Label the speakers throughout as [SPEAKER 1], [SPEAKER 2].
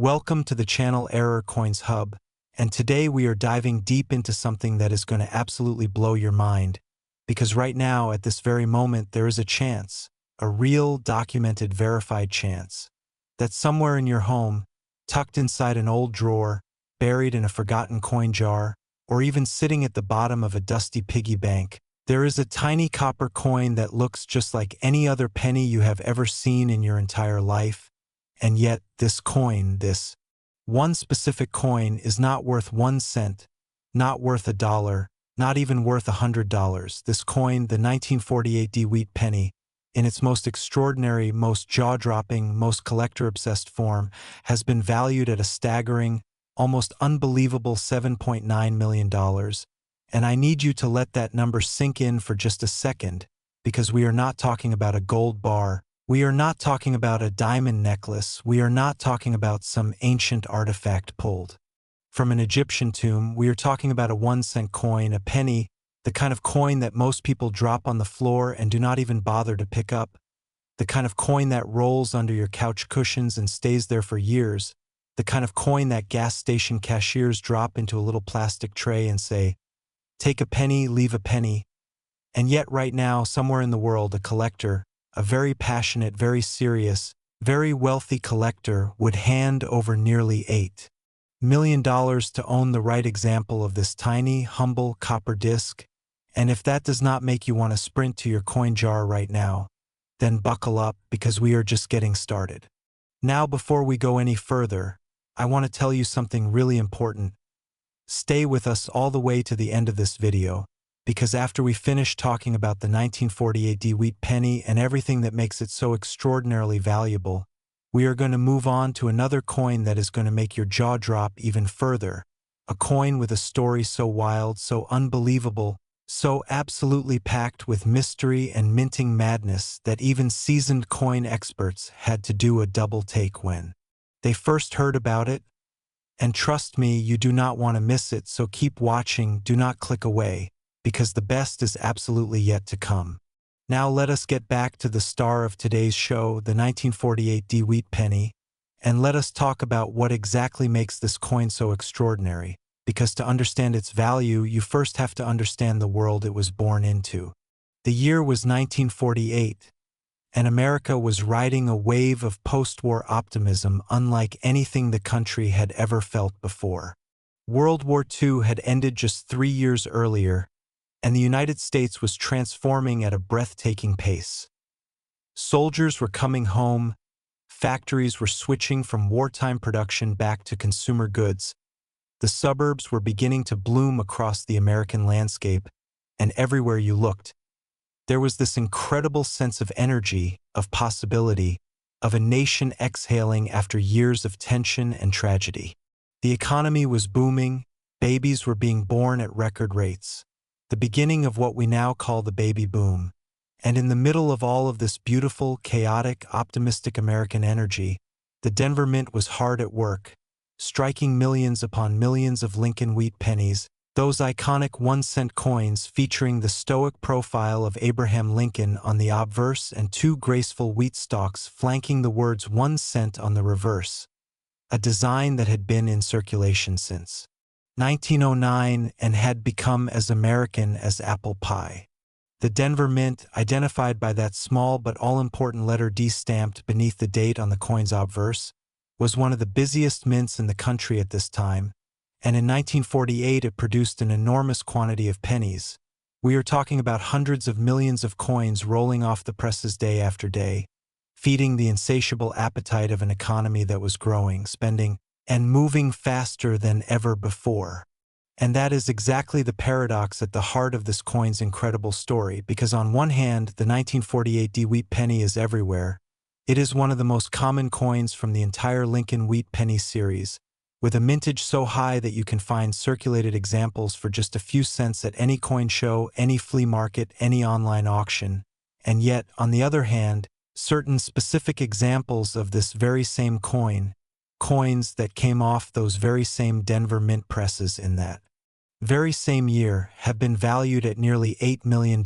[SPEAKER 1] Welcome to the channel Error Coins Hub, and today we are diving deep into something that is going to absolutely blow your mind, because right now, at this very moment, there is a chance, a real, documented, verified chance, that somewhere in your home, tucked inside an old drawer, buried in a forgotten coin jar, or even sitting at the bottom of a dusty piggy bank, there is a tiny copper coin that looks just like any other penny you have ever seen in your entire life. And yet, this coin, this one specific coin, is not worth 1 cent, not worth $1, not even worth $100. This coin, the 1948 Wheat Penny, in its most extraordinary, most jaw-dropping, most collector-obsessed form, has been valued at a staggering, almost unbelievable $7.9 million. And I need you to let that number sink in for just a second, because we are not talking about a gold bar. We are not talking about a diamond necklace. We are not talking about some ancient artifact pulled from an Egyptian tomb. We are talking about a 1 cent coin, a penny, the kind of coin that most people drop on the floor and do not even bother to pick up, the kind of coin that rolls under your couch cushions and stays there for years, the kind of coin that gas station cashiers drop into a little plastic tray and say, "Take a penny, leave a penny." And yet right now, somewhere in the world, a collector, a very passionate, very serious, very wealthy collector, would hand over nearly $8 million to own the right example of this tiny, humble copper disc. And if that does not make you want to sprint to your coin jar right now, then buckle up, because we are just getting started. Now, before we go any further, I want to tell you something really important. Stay with us all the way to the end of this video, because after we finish talking about the 1948 Wheat Penny and everything that makes it so extraordinarily valuable, we are going to move on to another coin that is going to make your jaw drop even further, a coin with a story so wild, so unbelievable, so absolutely packed with mystery and minting madness that even seasoned coin experts had to do a double take when they first heard about it. And trust me, you do not want to miss it, so keep watching, do not click away, because the best is absolutely yet to come. Now let us get back to the star of today's show, the 1948 Wheat Penny, and let us talk about what exactly makes this coin so extraordinary, because to understand its value, you first have to understand the world it was born into. The year was 1948, and America was riding a wave of post-war optimism unlike anything the country had ever felt before. World War II had ended just 3 years earlier, and the United States was transforming at a breathtaking pace. Soldiers were coming home, factories were switching from wartime production back to consumer goods, the suburbs were beginning to bloom across the American landscape, and everywhere you looked, there was this incredible sense of energy, of possibility, of a nation exhaling after years of tension and tragedy. The economy was booming, babies were being born at record rates, the beginning of what we now call the baby boom. And in the middle of all of this beautiful, chaotic, optimistic American energy, the Denver Mint was hard at work, striking millions upon millions of Lincoln Wheat Pennies, those iconic 1 cent coins featuring the stoic profile of Abraham Lincoln on the obverse and 2 graceful wheat stalks flanking the words 1 cent on the reverse, a design that had been in circulation since 1909 and had become as American as apple pie. The Denver Mint, identified by that small but all-important letter D stamped beneath the date on the coin's obverse, was one of the busiest mints in the country at this time, and in 1948 it produced an enormous quantity of pennies. We are talking about hundreds of millions of coins rolling off the presses day after day, feeding the insatiable appetite of an economy that was growing, spending, and moving faster than ever before. And that is exactly the paradox at the heart of this coin's incredible story, because on one hand, the 1948 Wheat Penny is everywhere. It is one of the most common coins from the entire Lincoln Wheat Penny series, with a mintage so high that you can find circulated examples for just a few cents at any coin show, any flea market, any online auction. And yet, on the other hand, certain specific examples of this very same coin, coins that came off those very same Denver Mint presses in that very same year, have been valued at nearly $8 million,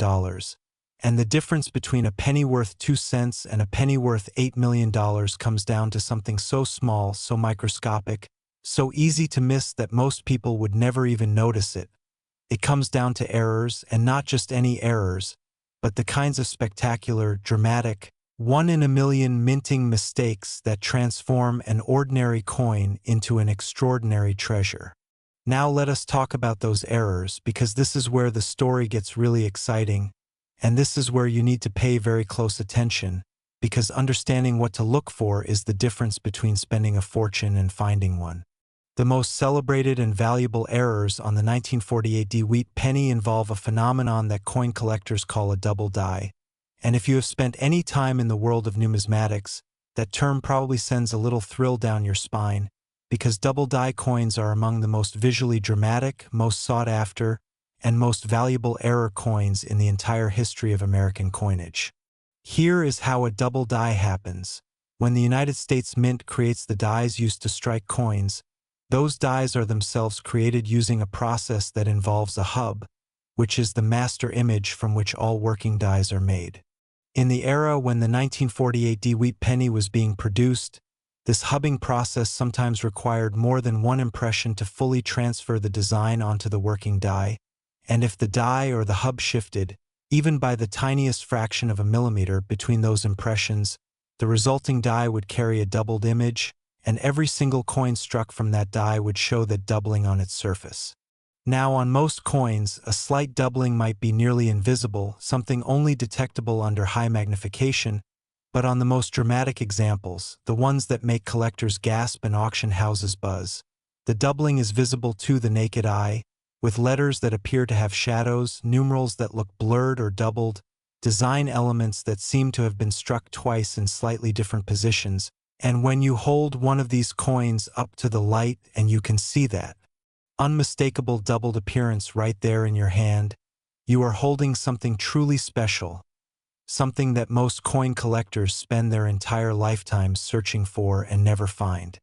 [SPEAKER 1] And the difference between a penny worth 2 cents and a penny worth $8 million comes down to something so small, so microscopic, so easy to miss that most people would never even notice it. It comes down to errors, and not just any errors, but the kinds of spectacular, dramatic, one-in-a-million minting mistakes that transform an ordinary coin into an extraordinary treasure. Now let us talk about those errors, because this is where the story gets really exciting, and this is where you need to pay very close attention, because understanding what to look for is the difference between spending a fortune and finding one. The most celebrated and valuable errors on the 1948 Wheat Penny involve a phenomenon that coin collectors call a double die. And if you have spent any time in the world of numismatics, that term probably sends a little thrill down your spine, because double die coins are among the most visually dramatic, most sought after, and most valuable error coins in the entire history of American coinage. Here is how a double die happens. When the United States Mint creates the dies used to strike coins, those dies are themselves created using a process that involves a hub, which is the master image from which all working dies are made. In the era when the 1948 Wheat Penny was being produced, this hubbing process sometimes required more than one impression to fully transfer the design onto the working die, and if the die or the hub shifted, even by the tiniest fraction of a millimeter between those impressions, the resulting die would carry a doubled image, and every single coin struck from that die would show that doubling on its surface. Now, on most coins, a slight doubling might be nearly invisible, something only detectable under high magnification, but on the most dramatic examples, the ones that make collectors gasp and auction houses buzz, the doubling is visible to the naked eye, with letters that appear to have shadows, numerals that look blurred or doubled, design elements that seem to have been struck twice in slightly different positions, and when you hold one of these coins up to the light and you can see that unmistakable doubled appearance right there in your hand, you are holding something truly special, something that most coin collectors spend their entire lifetimes searching for and never find.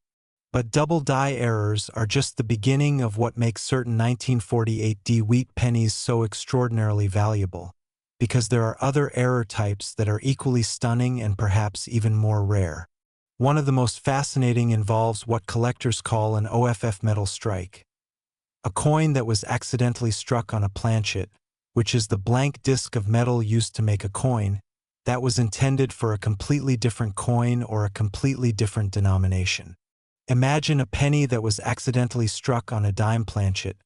[SPEAKER 1] But double die errors are just the beginning of what makes certain 1948 Wheat Pennies so extraordinarily valuable, because there are other error types that are equally stunning and perhaps even more rare. One of the most fascinating involves what collectors call an OFF metal strike, a coin that was accidentally struck on a planchet, which is the blank disc of metal used to make a coin, that was intended for a completely different coin or a completely different denomination. Imagine a penny that was accidentally struck on a dime planchet,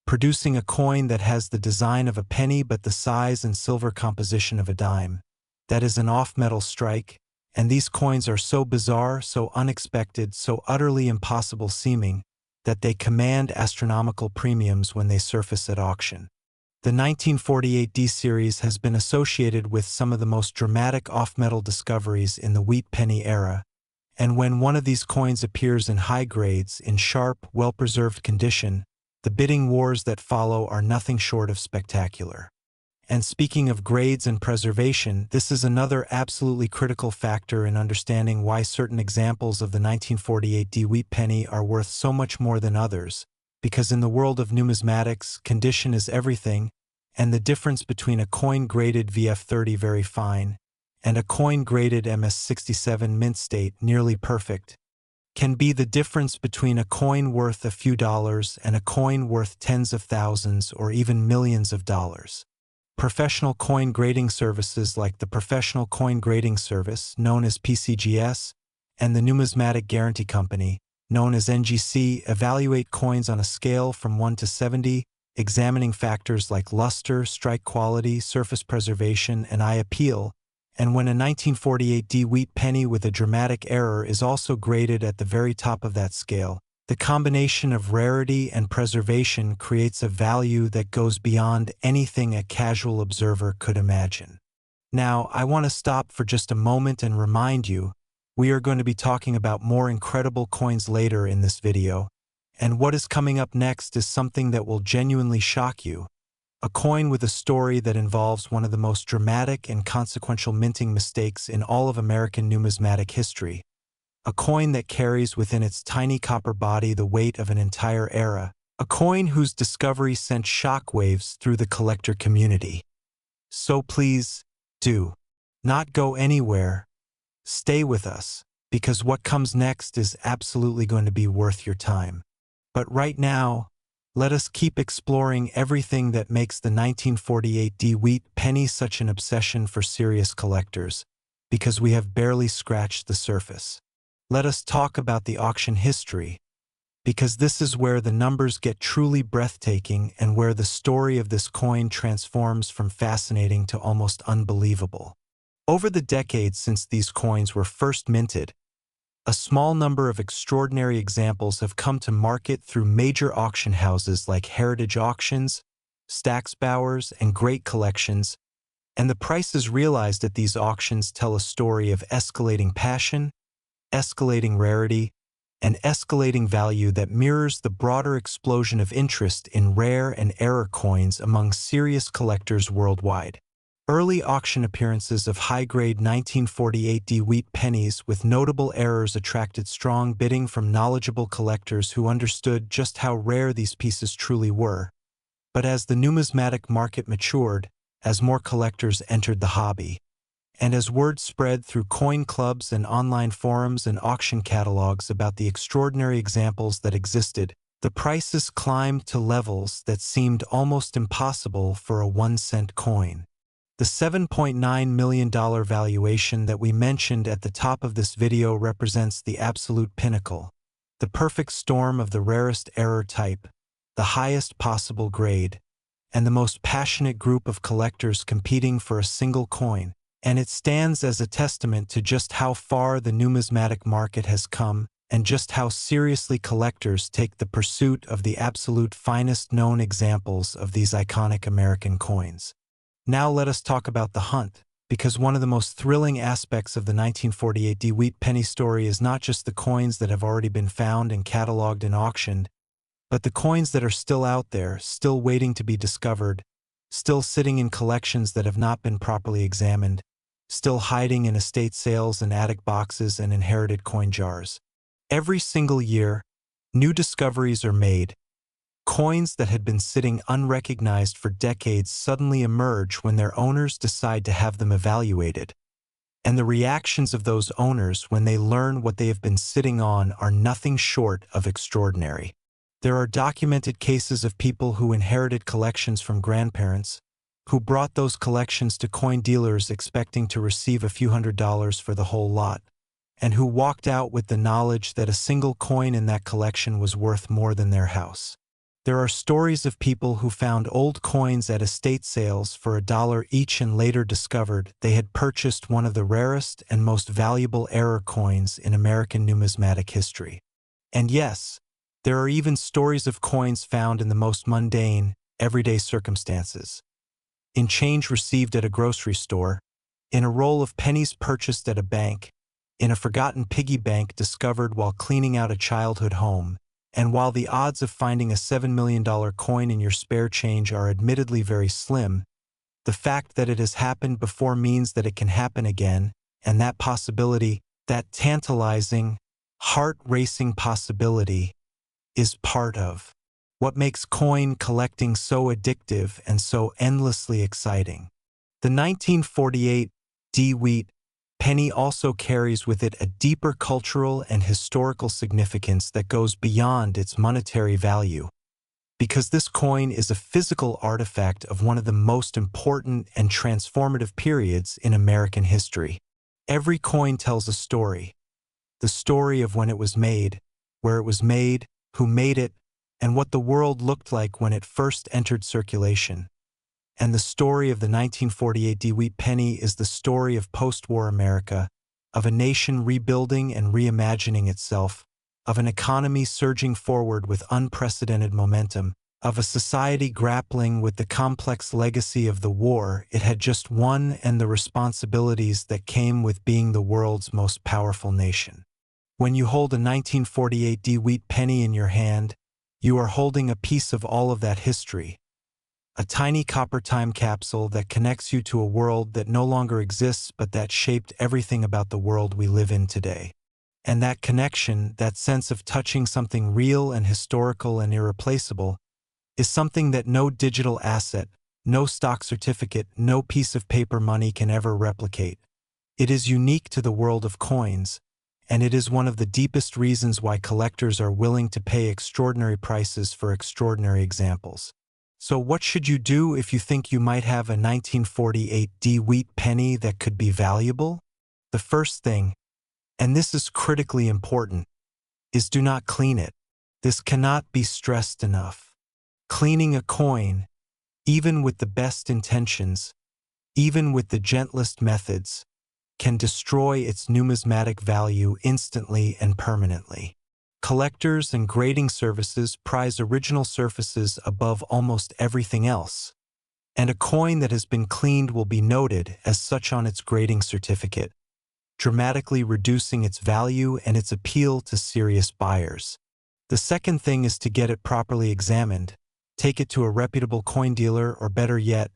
[SPEAKER 1] producing a coin that has the design of a penny but the size and silver composition of a dime. That is an off-metal strike, and these coins are so bizarre, so unexpected, so utterly impossible seeming, that they command astronomical premiums when they surface at auction. The 1948 D series has been associated with some of the most dramatic off-metal discoveries in the Wheat Penny era, and when one of these coins appears in high grades, in sharp, well-preserved condition, the bidding wars that follow are nothing short of spectacular. And speaking of grades and preservation, this is another absolutely critical factor in understanding why certain examples of the 1948 Wheat Penny are worth so much more than others, because in the world of numismatics, condition is everything, and the difference between a coin graded VF30 very fine and a coin graded MS67 mint state nearly perfect can be the difference between a coin worth a few dollars and a coin worth tens of thousands or even millions of dollars. Professional coin grading services like the Professional Coin Grading Service, known as PCGS, and the Numismatic Guarantee Company, known as NGC, evaluate coins on a scale from 1 to 70, examining factors like luster, strike quality, surface preservation, and eye appeal, and when a 1948 Wheat Penny with a dramatic error is also graded at the very top of that scale, the combination of rarity and preservation creates a value that goes beyond anything a casual observer could imagine. Now, I want to stop for just a moment and remind you, we are going to be talking about more incredible coins later in this video, and what is coming up next is something that will genuinely shock you. A coin with a story that involves one of the most dramatic and consequential minting mistakes in all of American numismatic history. A coin that carries within its tiny copper body the weight of an entire era. A coin whose discovery sent shockwaves through the collector community. So please, Do not go anywhere. Stay with us, because what comes next is absolutely going to be worth your time. But right now, let us keep exploring everything that makes the 1948 Wheat Penny such an obsession for serious collectors, because we have barely scratched the surface. Let us talk about the auction history, because this is where the numbers get truly breathtaking and where the story of this coin transforms from fascinating to almost unbelievable. Over the decades since these coins were first minted, a small number of extraordinary examples have come to market through major auction houses like Heritage Auctions, Stack's Bowers, and Great Collections, and the prices realized at these auctions tell a story of escalating passion, escalating rarity, and escalating value that mirrors the broader explosion of interest in rare and error coins among serious collectors worldwide. Early auction appearances of high-grade 1948 Wheat pennies with notable errors attracted strong bidding from knowledgeable collectors who understood just how rare these pieces truly were. But as the numismatic market matured, as more collectors entered the hobby, and as word spread through coin clubs and online forums and auction catalogs about the extraordinary examples that existed, the prices climbed to levels that seemed almost impossible for a 1-cent coin. The $7.9 million valuation that we mentioned at the top of this video represents the absolute pinnacle, the perfect storm of the rarest error type, the highest possible grade, and the most passionate group of collectors competing for a single coin. And it stands as a testament to just how far the numismatic market has come and just how seriously collectors take the pursuit of the absolute finest known examples of these iconic American coins. Now let us talk about the hunt, because one of the most thrilling aspects of the 1948 Wheat penny story is not just the coins that have already been found and cataloged and auctioned, but the coins that are still out there, still waiting to be discovered, still sitting in collections that have not been properly examined, still hiding in estate sales and attic boxes and inherited coin jars. Every single year, new discoveries are made. Coins that had been sitting unrecognized for decades suddenly emerge when their owners decide to have them evaluated. And the reactions of those owners when they learn what they have been sitting on are nothing short of extraordinary. There are documented cases of people who inherited collections from grandparents, who brought those collections to coin dealers expecting to receive a few $100s for the whole lot, and who walked out with the knowledge that a single coin in that collection was worth more than their house. There are stories of people who found old coins at estate sales for $1 each and later discovered they had purchased one of the rarest and most valuable error coins in American numismatic history. And yes, there are even stories of coins found in the most mundane, everyday circumstances. In change received at a grocery store, in a roll of pennies purchased at a bank, in a forgotten piggy bank discovered while cleaning out a childhood home, and while the odds of finding a $7 million coin in your spare change are admittedly very slim, the fact that it has happened before means that it can happen again, and that possibility, that tantalizing, heart-racing possibility, is part of what makes coin collecting so addictive and so endlessly exciting. The 1948 Wheat penny also carries with it a deeper cultural and historical significance that goes beyond its monetary value, because this coin is a physical artifact of one of the most important and transformative periods in American history. Every coin tells a story, the story of when it was made, where it was made, who made it, and what the world looked like when it first entered circulation. And the story of the 1948 Wheat penny is the story of post-war America, of a nation rebuilding and reimagining itself, of an economy surging forward with unprecedented momentum, of a society grappling with the complex legacy of the war it had just won and the responsibilities that came with being the world's most powerful nation. When you hold a 1948 Wheat penny in your hand, you are holding a piece of all of that history, a tiny copper time capsule that connects you to a world that no longer exists but that shaped everything about the world we live in today. And that connection, that sense of touching something real and historical and irreplaceable, is something that no digital asset, no stock certificate, no piece of paper money can ever replicate. It is unique to the world of coins, and it is one of the deepest reasons why collectors are willing to pay extraordinary prices for extraordinary examples. So what should you do if you think you might have a 1948 Wheat penny that could be valuable? The first thing, and this is critically important, is do not clean it. This cannot be stressed enough. Cleaning a coin, even with the best intentions, even with the gentlest methods, can destroy its numismatic value instantly and permanently. Collectors and grading services prize original surfaces above almost everything else, and a coin that has been cleaned will be noted as such on its grading certificate, dramatically reducing its value and its appeal to serious buyers. The second thing is to get it properly examined. Take it to a reputable coin dealer, or better yet,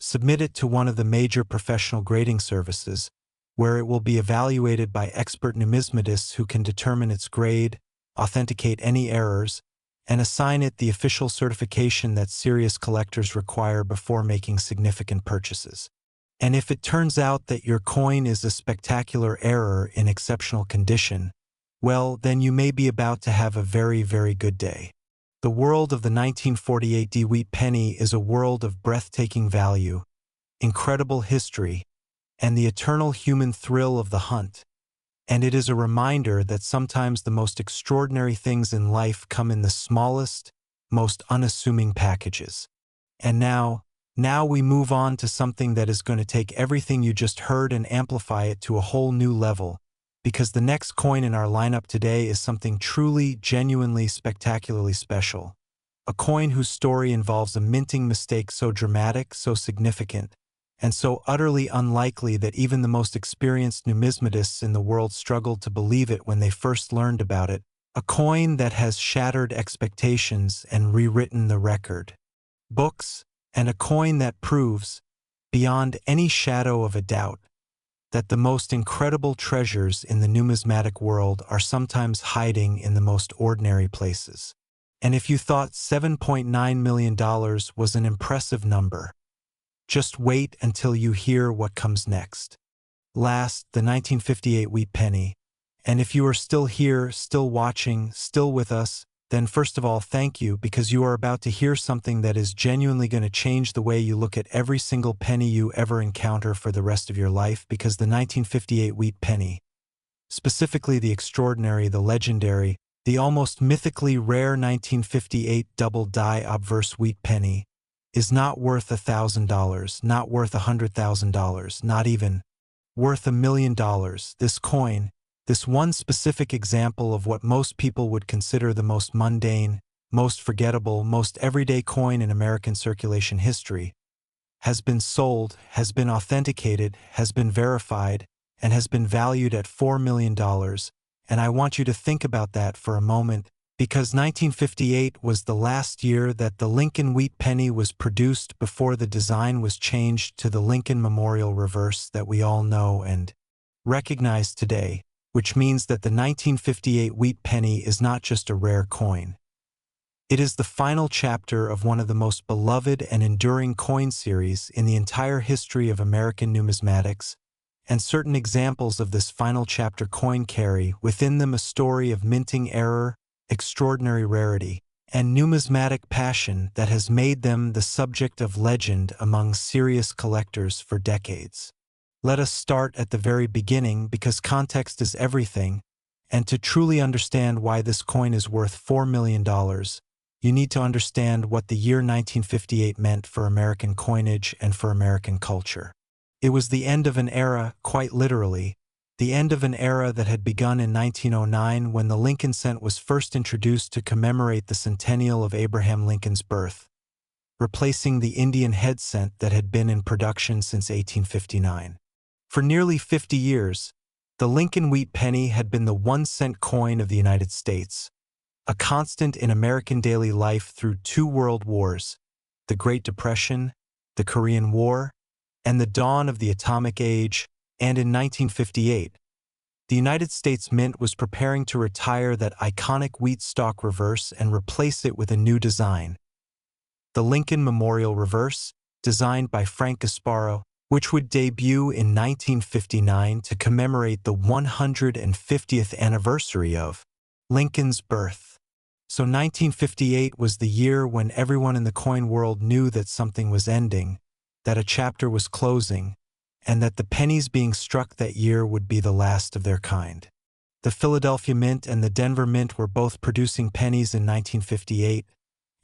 [SPEAKER 1] submit it to one of the major professional grading services, where it will be evaluated by expert numismatists who can determine its grade, authenticate any errors, and assign it the official certification that serious collectors require before making significant purchases. And if it turns out that your coin is a spectacular error in exceptional condition, well, then you may be about to have a very, very good day. The world of the 1948 Wheat penny is a world of breathtaking value, incredible history, and the eternal human thrill of the hunt. And it is a reminder that sometimes the most extraordinary things in life come in the smallest, most unassuming packages. And now we move on to something that is going to take everything you just heard and amplify it to a whole new level, because the next coin in our lineup today is something truly, genuinely, spectacularly special. A coin whose story involves a minting mistake so dramatic, so significant, and so utterly unlikely that even the most experienced numismatists in the world struggled to believe it when they first learned about it. A coin that has shattered expectations and rewritten the record books, and a coin that proves, beyond any shadow of a doubt, that the most incredible treasures in the numismatic world are sometimes hiding in the most ordinary places. And if you thought $7.9 million was an impressive number, just wait until you hear what comes next. Last, the 1958 Wheat penny. And if you are still here, still watching, still with us, then first of all, thank you, because you are about to hear something that is genuinely going to change the way you look at every single penny you ever encounter for the rest of your life, because the 1958 Wheat penny, specifically the extraordinary, the legendary, the almost mythically rare 1958 double die obverse Wheat penny, is not worth $1,000, not worth $100,000, not even worth $1 million. This coin, this one specific example of what most people would consider the most mundane, most forgettable, most everyday coin in American circulation history, has been sold, has been authenticated, has been verified, and has been valued at $4 million. And I want you to think about that for a moment, because 1958 was the last year that the Lincoln Wheat penny was produced before the design was changed to the Lincoln Memorial reverse that we all know and recognize today, which means that the 1958 Wheat penny is not just a rare coin. It is the final chapter of one of the most beloved and enduring coin series in the entire history of American numismatics, and certain examples of this final chapter coin carry within them a story of minting error, extraordinary rarity, and numismatic passion that has made them the subject of legend among serious collectors for decades. Let us start at the very beginning, because context is everything, and to truly understand why this coin is worth $4 million, you need to understand what the year 1958 meant for American coinage and for American culture. It was the end of an era, quite literally, the end of an era that had begun in 1909 when the Lincoln cent was first introduced to commemorate the centennial of Abraham Lincoln's birth, replacing the Indian head cent that had been in production since 1859. For nearly 50 years, the Lincoln Wheat penny had been the 1-cent coin of the United States, a constant in American daily life through 2 world wars, the Great Depression, the Korean War, and the dawn of the atomic age. And in 1958, the United States Mint was preparing to retire that iconic wheat stalk reverse and replace it with a new design, the Lincoln Memorial reverse, designed by Frank Gasparo, which would debut in 1959 to commemorate the 150th anniversary of Lincoln's birth. So 1958 was the year when everyone in the coin world knew that something was ending, that a chapter was closing, and that the pennies being struck that year would be the last of their kind. The Philadelphia Mint and the Denver Mint were both producing pennies in 1958,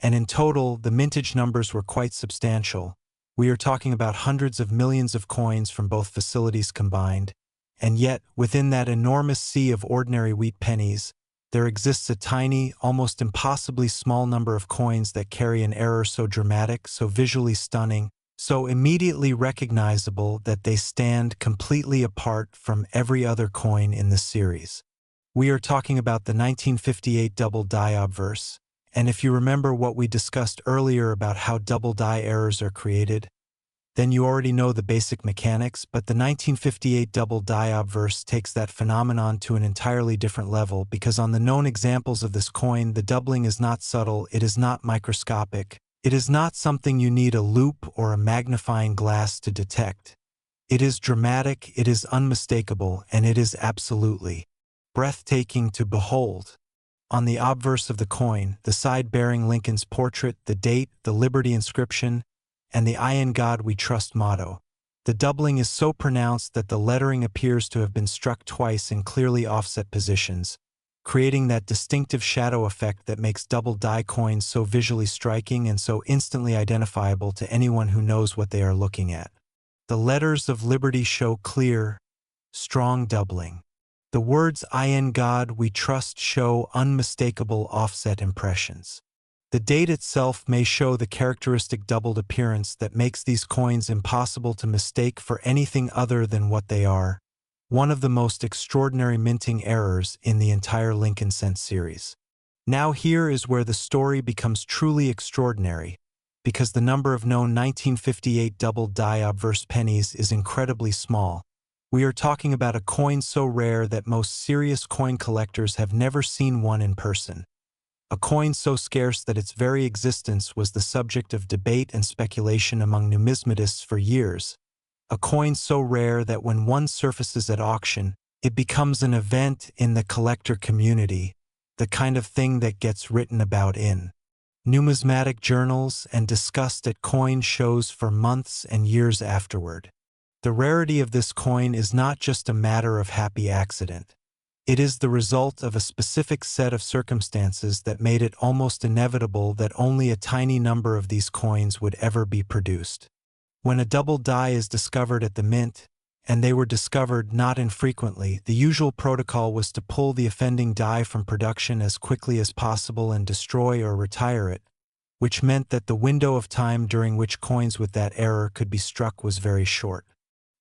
[SPEAKER 1] and in total, the mintage numbers were quite substantial. We are talking about hundreds of millions of coins from both facilities combined, and yet, within that enormous sea of ordinary wheat pennies, there exists a tiny, almost impossibly small number of coins that carry an error so dramatic, so visually stunning, so immediately recognizable that they stand completely apart from every other coin in the series. We are talking about the 1958 double die obverse, and if you remember what we discussed earlier about how double die errors are created, then you already know the basic mechanics, but the 1958 double die obverse takes that phenomenon to an entirely different level because on the known examples of this coin, the doubling is not subtle, it is not microscopic, it is not something you need a loupe or a magnifying glass to detect. It is dramatic, it is unmistakable, and it is absolutely breathtaking to behold. On the obverse of the coin, the side bearing Lincoln's portrait, the date, the Liberty inscription, and the "I in God We Trust" motto, the doubling is so pronounced that the lettering appears to have been struck twice in clearly offset positions, creating that distinctive shadow effect that makes double die coins so visually striking and so instantly identifiable to anyone who knows what they are looking at. The letters of Liberty show clear, strong doubling. The words "I in God We Trust" show unmistakable offset impressions. The date itself may show the characteristic doubled appearance that makes these coins impossible to mistake for anything other than what they are, one of the most extraordinary minting errors in the entire Lincoln Cent series. Now here is where the story becomes truly extraordinary, because the number of known 1958 double die obverse pennies is incredibly small. We are talking about a coin so rare that most serious coin collectors have never seen one in person. A coin so scarce that its very existence was the subject of debate and speculation among numismatists for years. A coin so rare that when one surfaces at auction, it becomes an event in the collector community, the kind of thing that gets written about in numismatic journals and discussed at coin shows for months and years afterward. The rarity of this coin is not just a matter of happy accident. It is the result of a specific set of circumstances that made it almost inevitable that only a tiny number of these coins would ever be produced. When a double die is discovered at the mint, and they were discovered not infrequently, the usual protocol was to pull the offending die from production as quickly as possible and destroy or retire it, which meant that the window of time during which coins with that error could be struck was very short.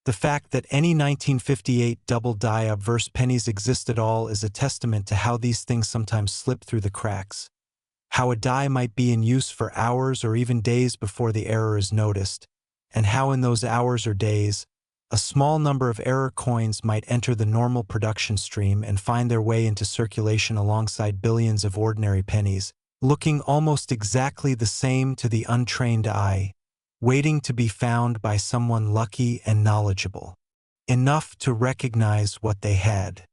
[SPEAKER 1] The fact that any 1958 double die obverse pennies exist at all is a testament to how these things sometimes slip through the cracks, how a die might be in use for hours or even days before the error is noticed, and how in those hours or days, a small number of error coins might enter the normal production stream and find their way into circulation alongside billions of ordinary pennies, looking almost exactly the same to the untrained eye, waiting to be found by someone lucky and knowledgeable enough to recognize what they had.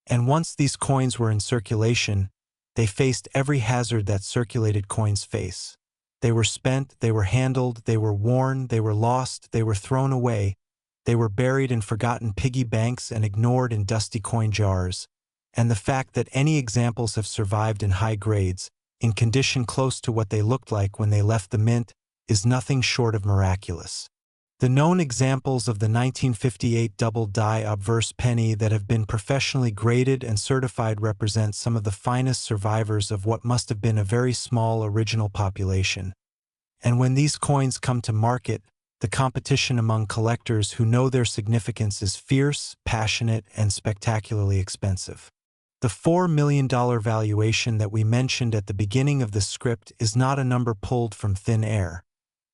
[SPEAKER 1] And once these coins were in circulation, they faced every hazard that circulated coins face. They were spent, they were handled, they were worn, they were lost, they were thrown away, they were buried in forgotten piggy banks and ignored in dusty coin jars. And the fact that any examples have survived in high grades, in condition close to what they looked like when they left the mint, is nothing short of miraculous. The known examples of the 1958 double die obverse penny that have been professionally graded and certified represent some of the finest survivors of what must have been a very small original population. And when these coins come to market, the competition among collectors who know their significance is fierce, passionate, and spectacularly expensive. The $4 million valuation that we mentioned at the beginning of the script is not a number pulled from thin air.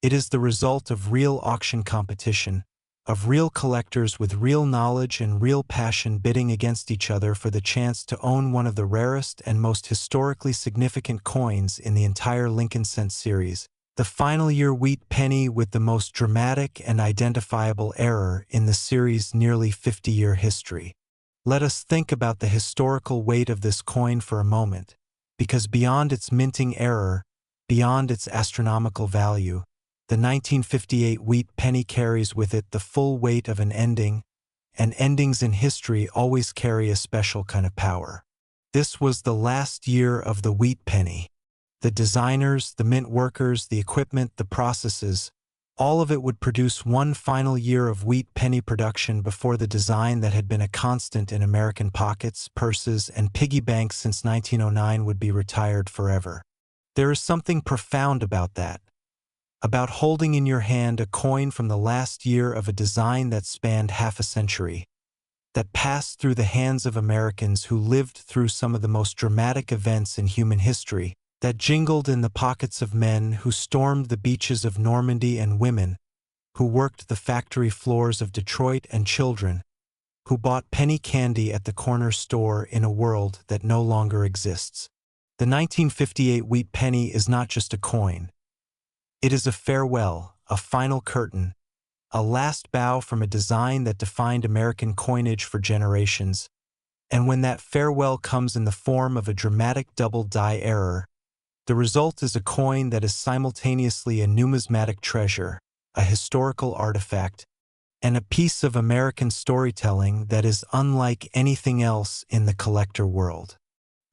[SPEAKER 1] It is the result of real auction competition, of real collectors with real knowledge and real passion bidding against each other for the chance to own one of the rarest and most historically significant coins in the entire Lincoln Cent series, the final year wheat penny with the most dramatic and identifiable error in the series' nearly 50-year history. Let us think about the historical weight of this coin for a moment, because beyond its minting error, beyond its astronomical value, the 1958 wheat penny carries with it the full weight of an ending, and endings in history always carry a special kind of power. This was the last year of the wheat penny. The designers, the mint workers, the equipment, the processes, all of it would produce one final year of wheat penny production before the design that had been a constant in American pockets, purses, and piggy banks since 1909 would be retired forever. There is something profound about that, about holding in your hand a coin from the last year of a design that spanned half a century, that passed through the hands of Americans who lived through some of the most dramatic events in human history, that jingled in the pockets of men who stormed the beaches of Normandy and women who worked the factory floors of Detroit and children who bought penny candy at the corner store in a world that no longer exists. The 1958 wheat penny is not just a coin. It is a farewell, a final curtain, a last bow from a design that defined American coinage for generations. And when that farewell comes in the form of a dramatic double die error, the result is a coin that is simultaneously a numismatic treasure, a historical artifact, and a piece of American storytelling that is unlike anything else in the collector world.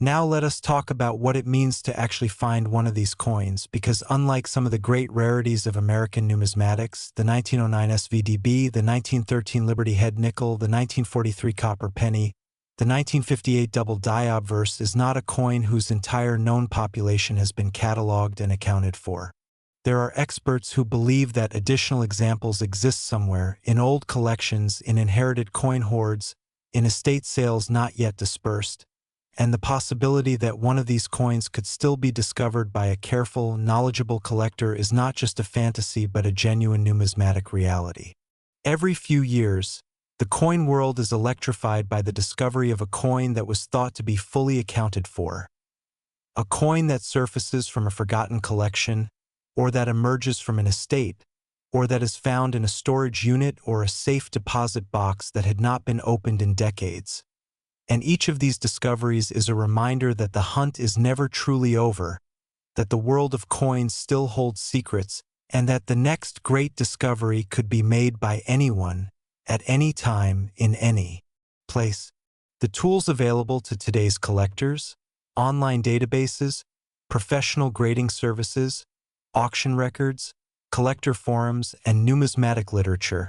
[SPEAKER 1] Now let us talk about what it means to actually find one of these coins, because unlike some of the great rarities of American numismatics, the 1909 SVDB, the 1913 Liberty Head nickel, the 1943 copper penny, the 1958 double die obverse is not a coin whose entire known population has been cataloged and accounted for. There are experts who believe that additional examples exist somewhere, in old collections, in inherited coin hoards, in estate sales not yet dispersed, and the possibility that one of these coins could still be discovered by a careful, knowledgeable collector is not just a fantasy but a genuine numismatic reality. Every few years, the coin world is electrified by the discovery of a coin that was thought to be fully accounted for. A coin that surfaces from a forgotten collection, or that emerges from an estate, or that is found in a storage unit or a safe deposit box that had not been opened in decades. And each of these discoveries is a reminder that the hunt is never truly over, that the world of coins still holds secrets, and that the next great discovery could be made by anyone, at any time, in any place. The tools available to today's collectors, online databases, professional grading services, auction records, collector forums, and numismatic literature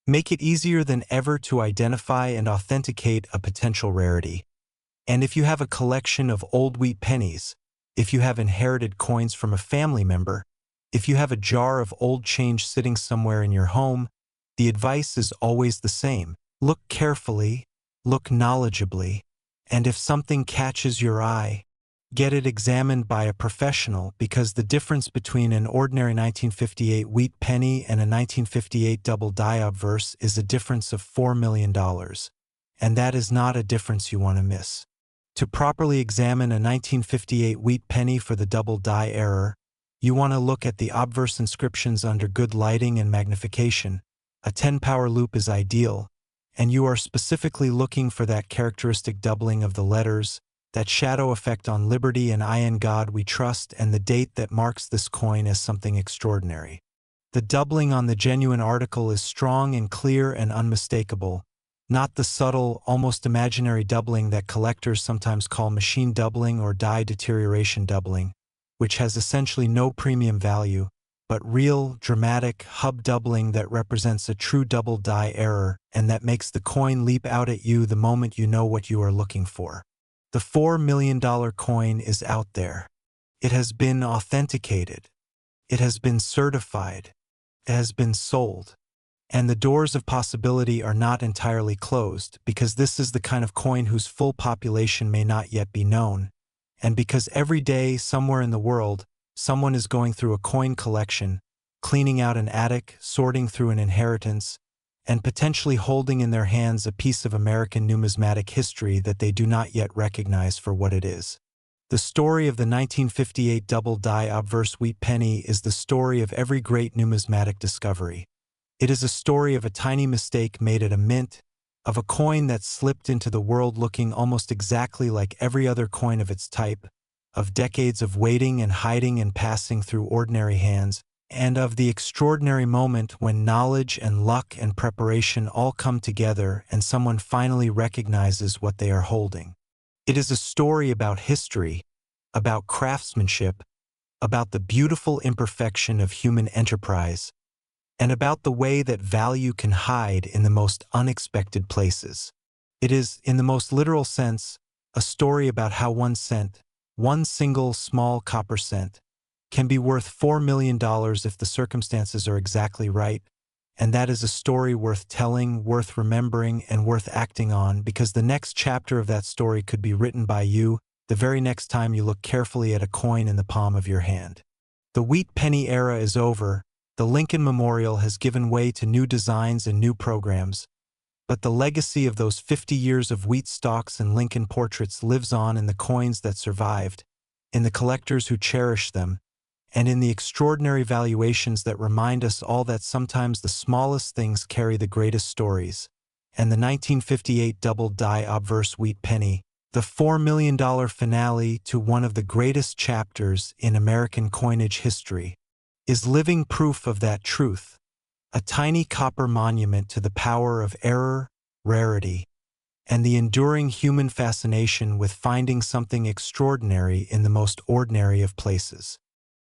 [SPEAKER 1] make it easier than ever to identify and authenticate a potential rarity. And if you have a collection of old wheat pennies, if you have inherited coins from a family member, if you have a jar of old change sitting somewhere in your home, the advice is always the same. Look carefully, look knowledgeably, and if something catches your eye, get it examined by a professional, because the difference between an ordinary 1958 wheat penny and a 1958 double die obverse is a difference of $4 million, and that is not a difference you want to miss. To properly examine a 1958 wheat penny for the double die error, you want to look at the obverse inscriptions under good lighting and magnification. A 10-power loupe is ideal, and you are specifically looking for that characteristic doubling of the letters, that shadow effect on Liberty and I in God We Trust, and the date that marks this coin as something extraordinary. The doubling on the genuine article is strong and clear and unmistakable, not the subtle, almost imaginary doubling that collectors sometimes call machine doubling or die deterioration doubling, which has essentially no premium value, but real, dramatic, hub doubling that represents a true double die error and that makes the coin leap out at you the moment you know what you are looking for. The $4 million coin is out there. It has been authenticated. It has been certified. It has been sold. And the doors of possibility are not entirely closed, because this is the kind of coin whose full population may not yet be known, and because every day somewhere in the world, someone is going through a coin collection, cleaning out an attic, sorting through an inheritance, and potentially holding in their hands a piece of American numismatic history that they do not yet recognize for what it is. The story of the 1958 double-die obverse wheat penny is the story of every great numismatic discovery. It is a story of a tiny mistake made at a mint, of a coin that slipped into the world looking almost exactly like every other coin of its type, of decades of waiting and hiding and passing through ordinary hands, and of the extraordinary moment when knowledge and luck and preparation all come together and someone finally recognizes what they are holding. It is a story about history, about craftsmanship, about the beautiful imperfection of human enterprise, and about the way that value can hide in the most unexpected places. It is, in the most literal sense, a story about how 1 cent, one single small copper cent, can be worth $4 million if the circumstances are exactly right, and that is a story worth telling, worth remembering, and worth acting on, because the next chapter of that story could be written by you the very next time you look carefully at a coin in the palm of your hand. The wheat penny era is over. The Lincoln Memorial has given way to new designs and new programs, but the legacy of those 50 years of wheat stalks and Lincoln portraits lives on in the coins that survived, in the collectors who cherish them, and in the extraordinary valuations that remind us all that sometimes the smallest things carry the greatest stories. And the 1958 double-die obverse wheat penny, the $4 million finale to one of the greatest chapters in American coinage history, is living proof of that truth, a tiny copper monument to the power of error, rarity, and the enduring human fascination with finding something extraordinary in the most ordinary of places.